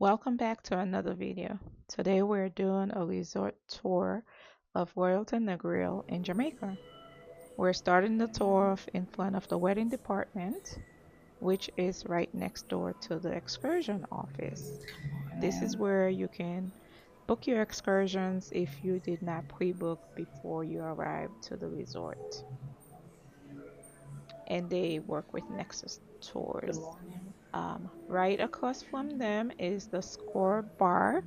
Welcome back to another video. Today we're doing a resort tour of Royalton Negril in Jamaica. We're starting the tour off in front of the wedding department, which is right next door to the excursion office. This is where you can book your excursions if you did not pre-book before you arrive to the resort. And they work with Nexus Good Tours. morning. Right across from them is the Score Bar.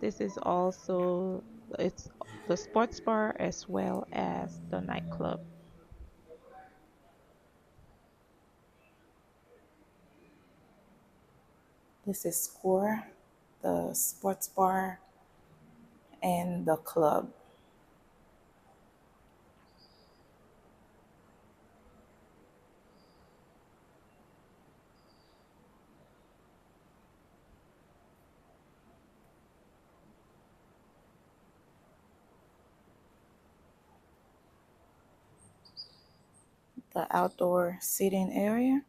This is also it's the sports bar as well as the nightclub. This is Score, the sports bar, and the club. The outdoor seating area.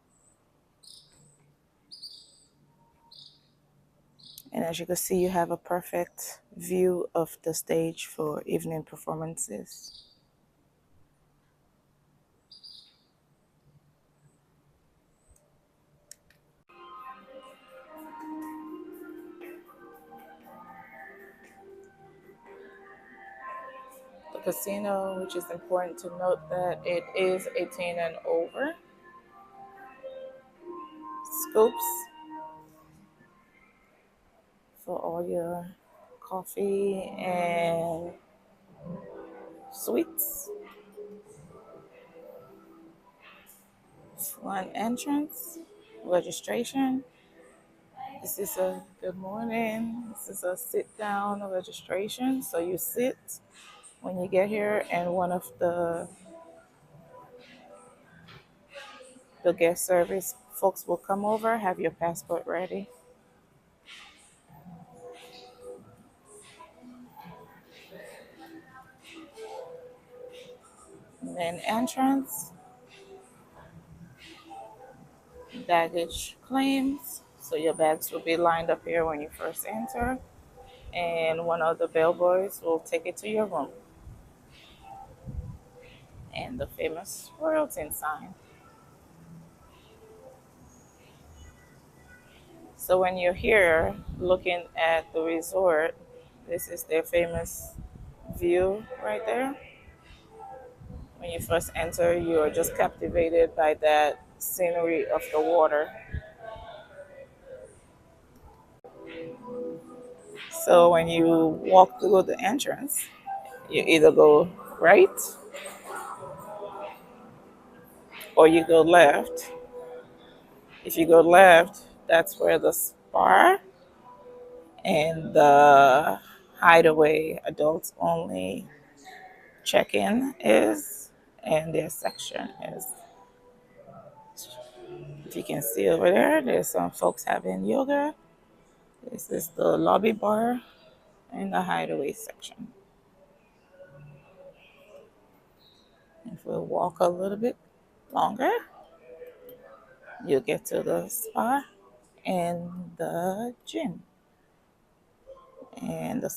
And as you can see, you have a perfect view of the stage for evening performances. The casino, which is important to note that it is 18 and over. Scoops for all your coffee and sweets. Front entrance, registration. This is a good morning. This is a sit down registration. So you sit when you get here, and one of the guest service folks will come over, have your passport ready. And then entrance, baggage claims. So your bags will be lined up here when you first enter, and one of the bellboys will take it to your room. And the famous Royalton sign. So when you're here looking at the resort, this is their famous view right there. When you first enter, you are just captivated by that scenery of the water. So when you walk through the entrance, you either go right or you go left. If you go left, that's where the spa and the Hideway adults only check-in is, and their section is. If you can see over there, there's some folks having yoga. This is the lobby bar and the Hideaway section. If we walk a little bit longer, you'll get to the spa and the gym. And the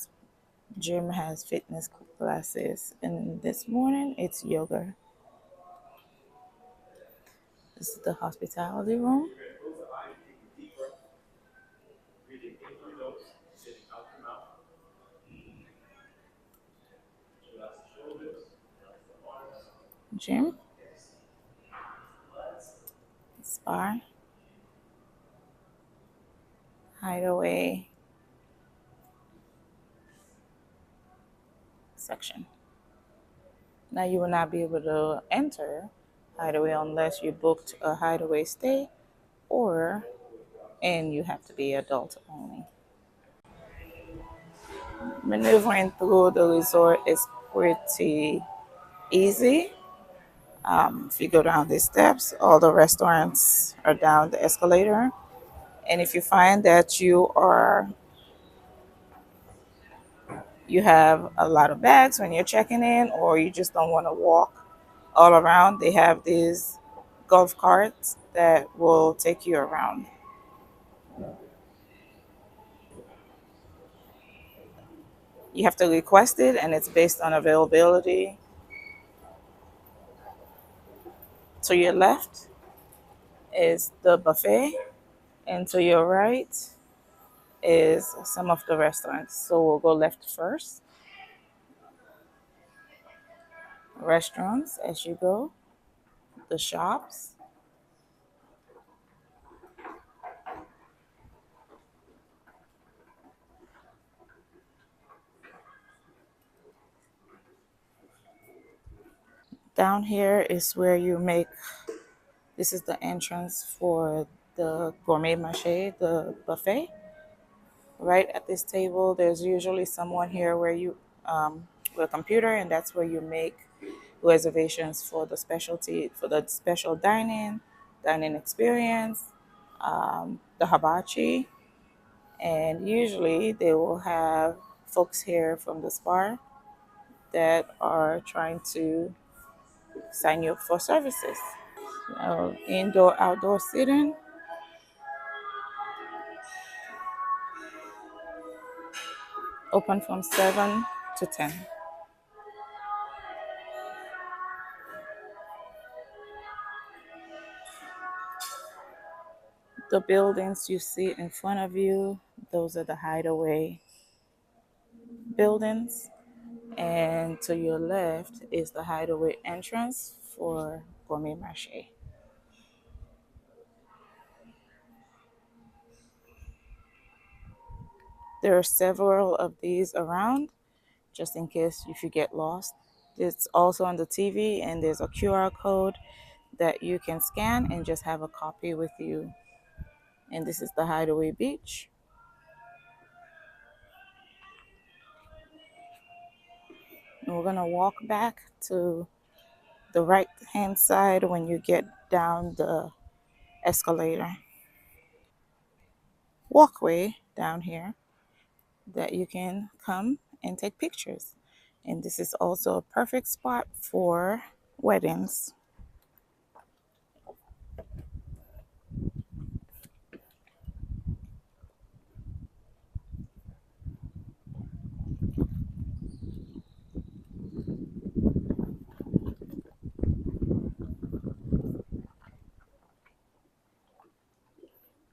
gym has fitness classes. And this morning, it's yoga. This is the hospitality room. Gym, spa, Hideaway section. Now you will not be able to enter Hideaway unless you booked a Hideaway stay, or and you have to be adult only. Maneuvering through the resort is pretty easy. If you go down these steps, all the restaurants are down the escalator. And if you find that you have a lot of bags when you're checking in, or you just don't want to walk all around, they have these golf carts that will take you around. You have to request it, and it's based on availability. To your left is the buffet, and to your right is some of the restaurants. So we'll go left first. Restaurants as you go, the shops. Down here is where you make, this is the entrance for the gourmet marché, the buffet. Right at this table, there's usually someone here where you, with a computer, and that's where you make reservations for the specialty, for the special dining experience, the hibachi, and usually they will have folks here from the spa that are trying to sign you up for services. Indoor, outdoor seating, open from 7 to 10. The buildings you see in front of you, those are the Hideaway buildings. And to your left is the Hideaway entrance for Gourmet Marché. There are several of these around, just in case if you get lost. It's also on the TV, and there's a QR code that you can scan and just have a copy with you. And this is the Hideaway Beach. And we're gonna walk back to the right hand side when you get down the escalator walkway down here that you can come and take pictures. And this is also a perfect spot for weddings.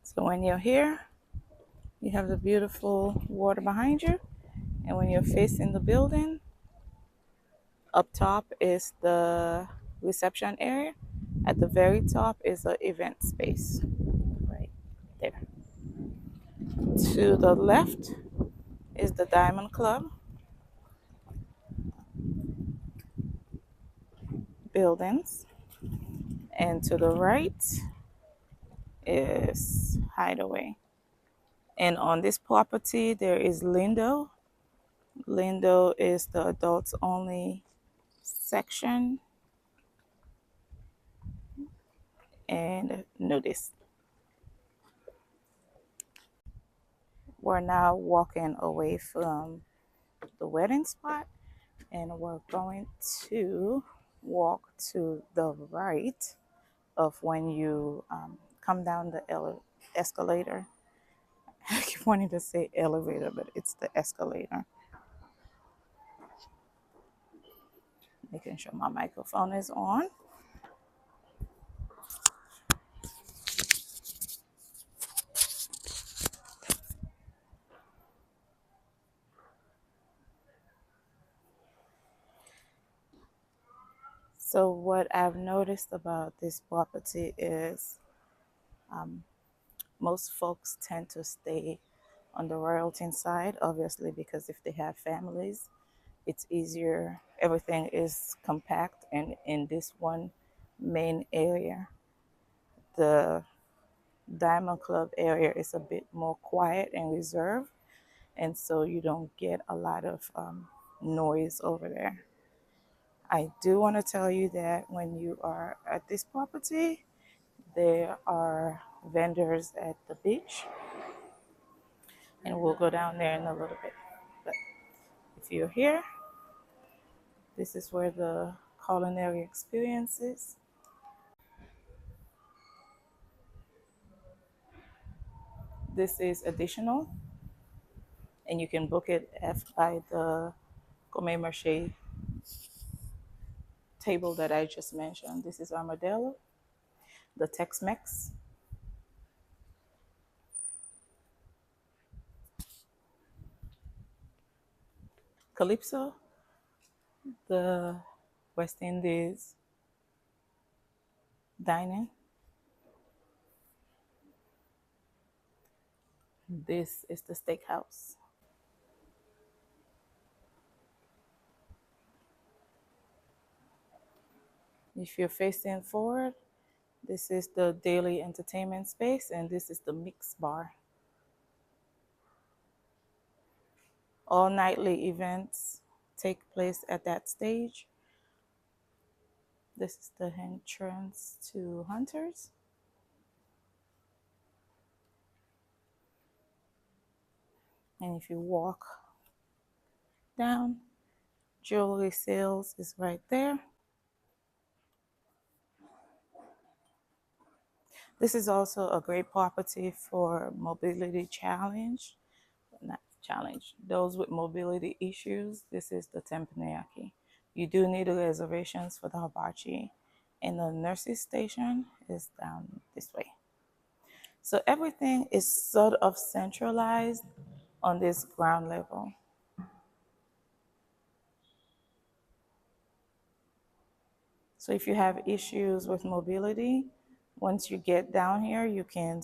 So when you're here, you have the beautiful water behind you. And when you're facing the building, up top is the reception area. At the very top is the event space right there. To the left is the Diamond Club buildings. And to the right is Hideaway. And on this property, there is Lindo. Lindo is the adults only section. And notice, we're now walking away from the wedding spot, and we're going to walk to the right of when you come down the escalator. I keep wanting to say elevator, but it's the escalator. Making sure my microphone is on. So what I've noticed about this property is most folks tend to stay on the Royalton side, obviously, because if they have families, it's easier. Everything is compact, and in this one main area, the Diamond Club area is a bit more quiet and reserved, and so you don't get a lot of noise over there. I do want to tell you that when you are at this property, there are vendors at the beach, and we'll go down there in a little bit. But if you're here, this is where the culinary experience is. This is additional. and you can book it by the commemoration table that I just mentioned. This is our Modelo, the Tex-Mex. Calypso, the West Indies dining. This is the steakhouse. If you're facing forward, this is the daily entertainment space, and this is the mix bar. All nightly events take place at that stage. This is the entrance to Hunters. And if you walk down, jewelry sales is right there. This is also a great property for mobility challenge, not challenge, those with mobility issues. This is the Teppanyaki. You do need reservations for the hibachi, and the nurses station is down this way. So everything is sort of centralized on this ground level. So if you have issues with mobility, once you get down here, you can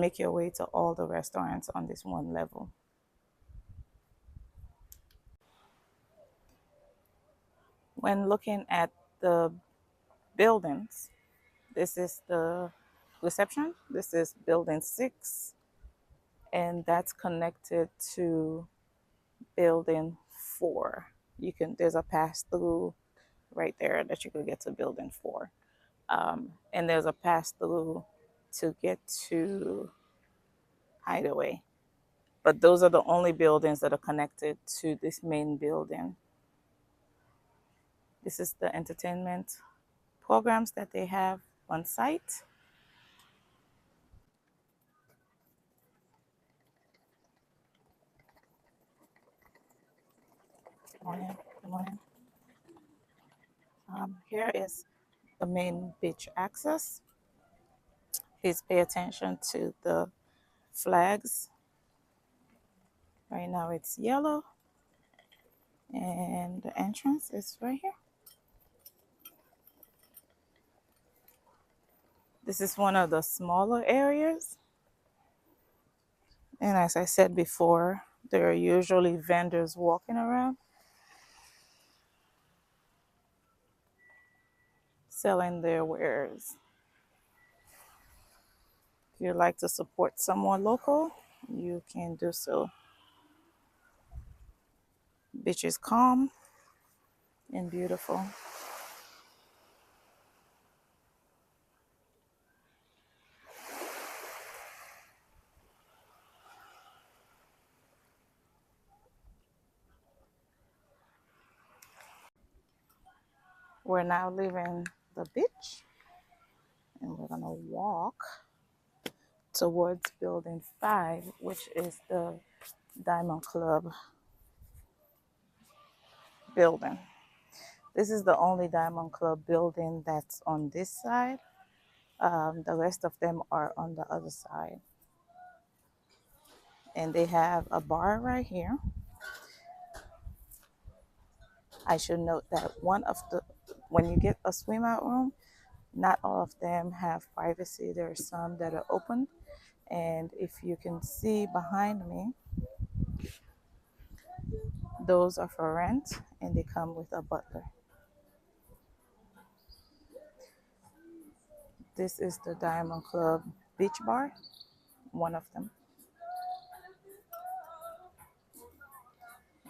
make your way to all the restaurants on this one level. When looking at the buildings, this is the reception. This is building 6, and that's connected to building 4. There's a pass through right there that you could get to building 4. And there's a pass through to get to Hideway. But those are the only buildings that are connected to this main building. This is the entertainment programs that they have on site. Good morning. Good morning. Here is the main beach access. Please pay attention to the flags. Right now it's yellow, and the entrance is right here. This is one of the smaller areas. And as I said before, there are usually vendors walking around selling their wares. If you'd like to support someone local, you can do so. Beach is calm and beautiful. We're now leaving the beach, and we're gonna walk towards building 5, which is the Diamond Club building. This is the only Diamond Club building that's on this side. The rest of them are on the other side. And they have a bar right here. I should note that when you get a swim out room, not all of them have privacy. There are some that are open. And if you can see behind me, those are for rent, and they come with a butler. This is the Diamond Club Beach Bar, one of them.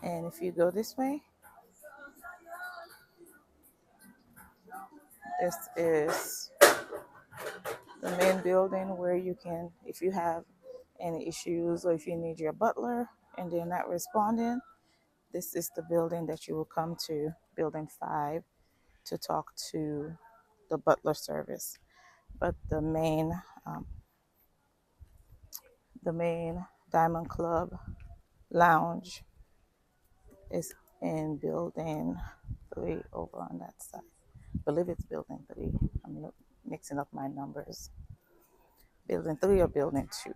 And if you go this way, this is the main building where you can, if you have any issues or if you need your butler and they're not responding, this is the building that you will come to, building 5, to talk to the butler service. But the main Diamond Club lounge is in building 3 over on that side. I believe it's building 3. I'm mixing up my numbers. Building 3 or building 2.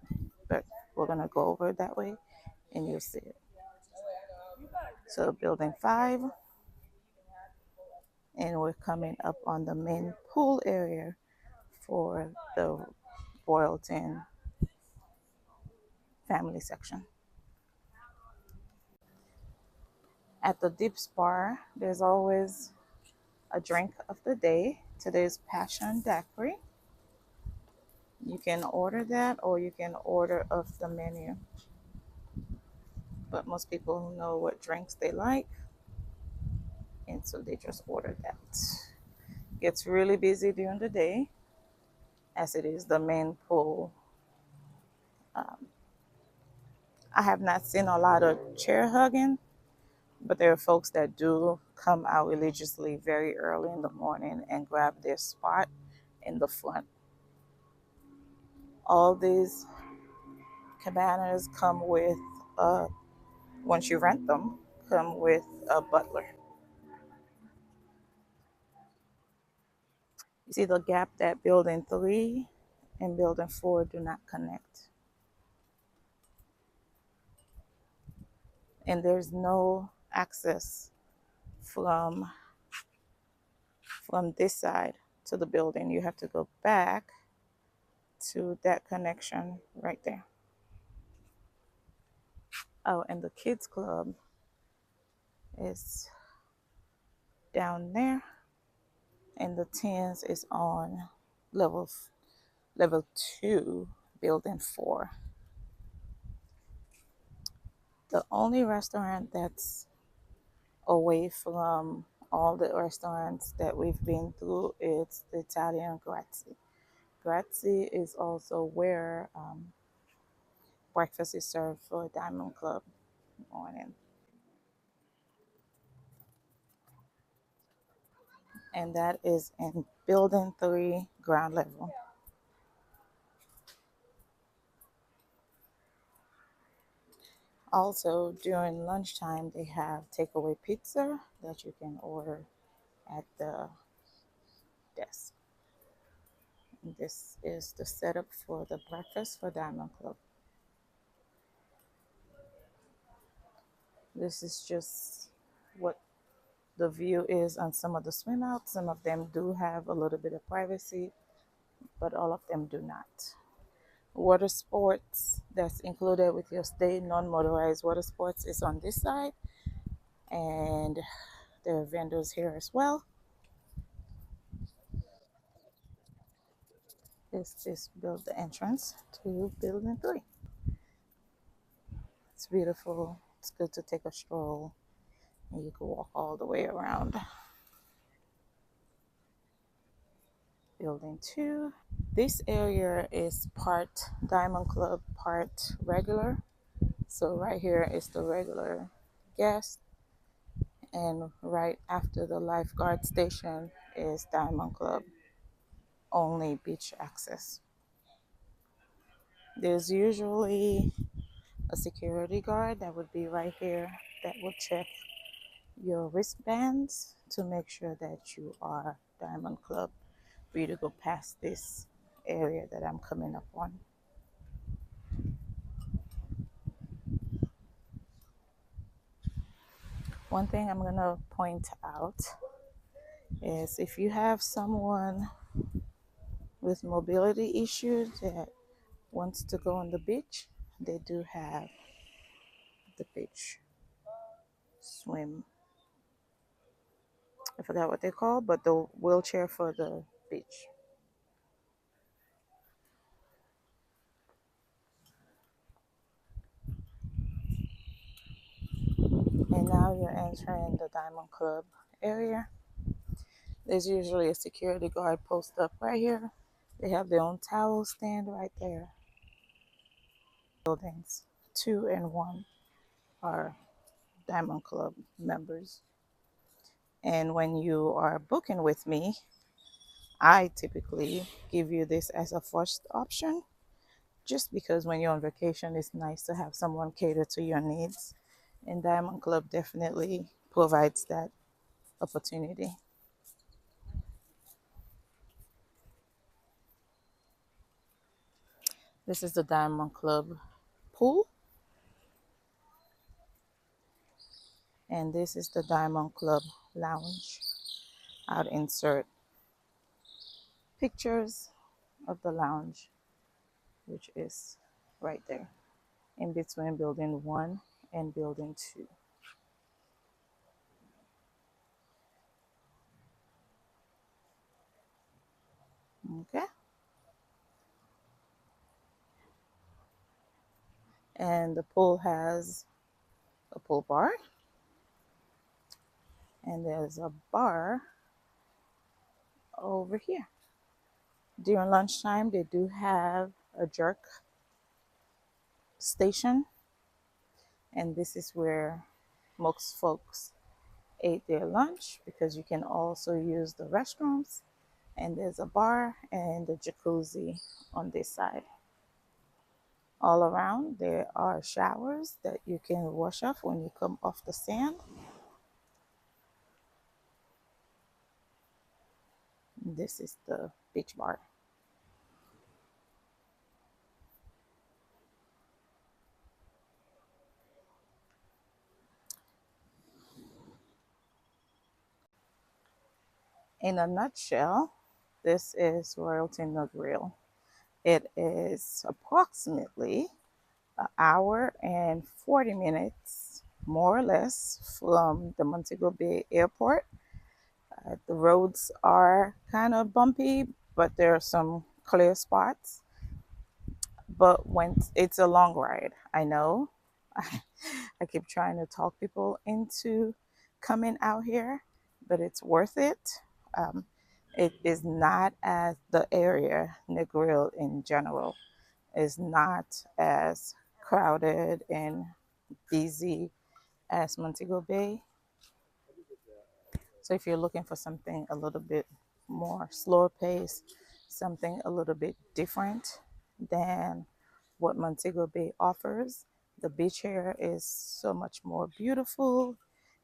But we're going to go over it that way and you'll see it. So building 5, and we're coming up on the main pool area for the Royalton family section. At the Dips Bar, there's always a drink of the day. Today's Passion Daiquiri. You can order that or you can order off the menu. But most people know what drinks they like, and so they just order that. Gets really busy during the day as it is the main pool. Um, I have not seen a lot of chair hugging, but there are folks that do come out religiously very early in the morning and grab their spot in the front. All these cabanas come with, once you rent them, come with a butler. You see the gap that building 3 and building 4 do not connect. And there's no access from this side to the building. You have to go back to that connection right there. Oh, and the kids club is down there, and the tens is on level 2, building 4. The only restaurant that's away from all the restaurants that we've been through is the Italian Grazie. Grazie is also where breakfast is served for Diamond Club morning. And that is in building 3, ground level. Also, during lunchtime, they have takeaway pizza that you can order at the desk. And this is the setup for the breakfast for Diamond Club. This is just what the view is on some of the swim outs. Some of them do have a little bit of privacy, but all of them do not. Water sports that's included with your stay, non-motorized water sports, is on this side, and there are vendors here as well. This is build the entrance to building 3. It's beautiful. It's good to take a stroll, and you can walk all the way around building 2. This area is part Diamond Club, part regular. So right here is the regular guest, and right after the lifeguard station is Diamond Club, only beach access. There's usually a security guard that would be right here that will check your wristbands to make sure that you are Diamond Club for you to go past this area that I'm coming up on. One thing I'm going to point out is if you have someone with mobility issues that wants to go on the beach, they do have the beach swim. I forgot what they call, but the wheelchair for the beach. And now you're entering the Diamond Club area. There's usually a security guard posted up right here. They have their own towel stand right there. Buildings 2 and 1 are Diamond Club members. And when you are booking with me, I typically give you this as a first option. just because when you're on vacation, it's nice to have someone cater to your needs. And Diamond Club definitely provides that opportunity. This is the Diamond Club pool, and this is the Diamond Club lounge. I'll insert pictures of the lounge, which is right there in between building 1 and building 2. Okay, and the pool has a pool bar, and there's a bar over here. During lunchtime, they do have a jerk station, and this is where most folks ate their lunch because you can also use the restrooms. And there's a bar and a jacuzzi on this side. All around, there are showers that you can wash off when you come off the sand. This is the beach bar. In a nutshell, this is Royalton Negril. It is approximately an hour and 40 minutes, more or less, from the Montego Bay Airport. The roads are kind of bumpy, but there are some clear spots. But when it's a long ride, I know. I keep trying to talk people into coming out here, but it's worth it. Um, it is not as the area, Negril in general, is not as crowded and busy as Montego Bay. So if you're looking for something a little bit more slower pace, something a little bit different than what Montego Bay offers, the beach here is so much more beautiful.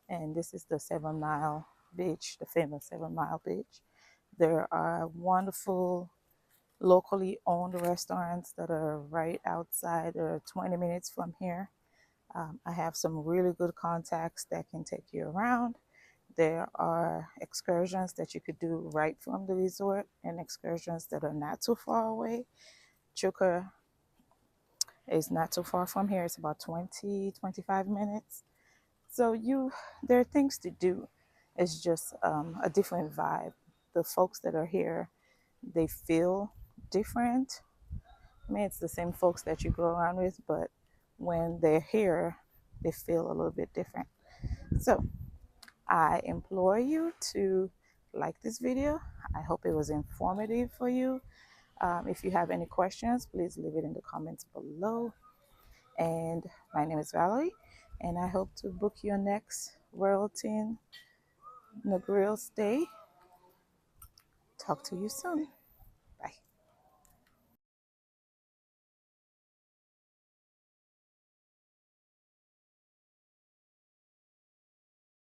And this is the 7 Mile Beach, the famous 7 Mile Beach. There are wonderful locally owned restaurants that are right outside or 20 minutes from here. I have some really good contacts that can take you around. There are excursions that you could do right from the resort and excursions that are not too far away. Chuka is not too far from here. It's about 20-25 minutes. So there are things to do. It's just a different vibe. The folks that are here, they feel different. I mean, it's the same folks that you go around with, but when they're here, they feel a little bit different. So I implore you to like this video. I hope it was informative for you. If you have any questions, please leave it in the comments below. And my name is Valerie, and I hope to book your next Royalton Negril stay. Talk to you soon.